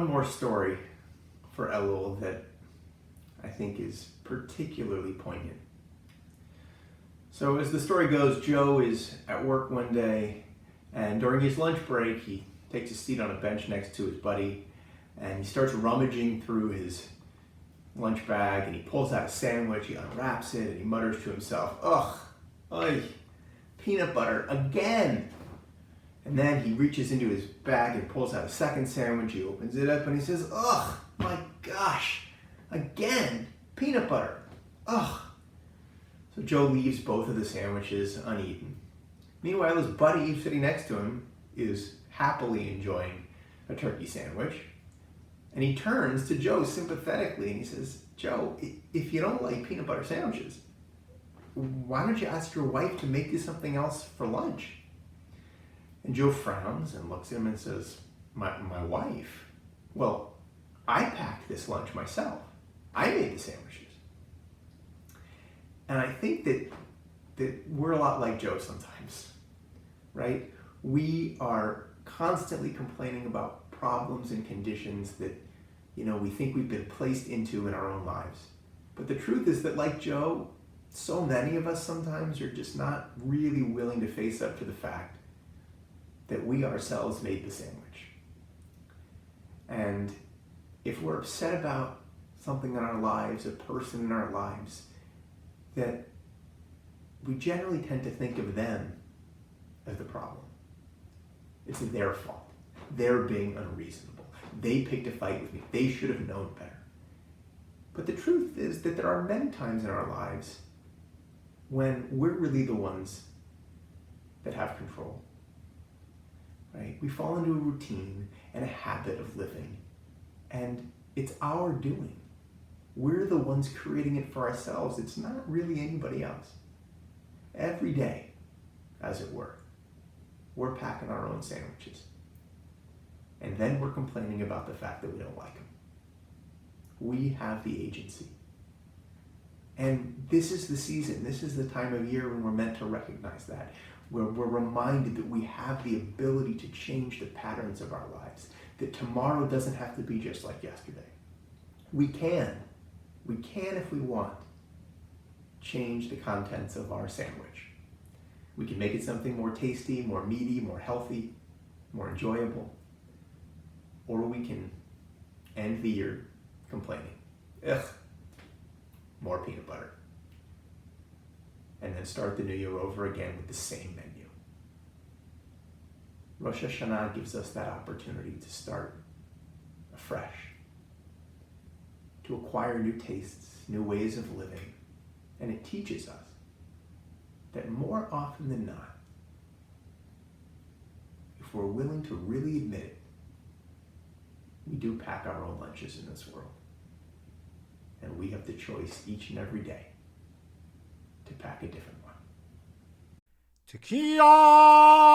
more story for Elul that I think is particularly poignant. So as the story goes, Joe is at work one day, and during his lunch break, he takes a seat on a bench next to his buddy, and he starts rummaging through his lunch bag, and he pulls out a sandwich, he unwraps it, and he mutters to himself, "Ugh, oy, peanut butter again." And then he reaches into his bag and pulls out a second sandwich, he opens it up, and he says, "Ugh, my gosh, again, peanut butter, ugh." So Joe leaves both of the sandwiches uneaten. Meanwhile, his buddy sitting next to him is happily enjoying a turkey sandwich. And he turns to Joe sympathetically and he says, "Joe, if you don't like peanut butter sandwiches, why don't you ask your wife to make you something else for lunch?" And Joe frowns and looks at him and says, My wife? Well, I packed this lunch myself. I made the sandwiches." And I think that we're a lot like Joe sometimes, right? We are constantly complaining about problems and conditions that, we think we've been placed into in our own lives. But the truth is that, like Joe, so many of us sometimes are just not really willing to face up to the fact that we ourselves made the sandwich. And if we're upset about something in our lives, a person in our lives, that we generally tend to think of them as the problem. It's their fault. They're being unreasonable. They picked a fight with me. They should have known better. But the truth is that there are many times in our lives when we're really the ones that have control. Right? We fall into a routine and a habit of living, and it's our doing. We're the ones creating it for ourselves. It's not really anybody else. Every day, as it were, we're packing our own sandwiches. And then we're complaining about the fact that we don't like them. We have the agency. And this is the season, this is the time of year when we're meant to recognize that. Where we're reminded that we have the ability to change the patterns of our lives. That tomorrow doesn't have to be just like yesterday. We can, if we want, change the contents of our sandwich. We can make it something more tasty, more meaty, more healthy, more enjoyable. Or we can end the year complaining. Ugh, more peanut butter. And then start the new year over again with the same menu. Rosh Hashanah gives us that opportunity to start afresh, to acquire new tastes, new ways of living, and it teaches us that more often than not, if we're willing to really admit it, we do pack our own lunches in this world. And we have the choice each and every day to pack a different one. Tekiah!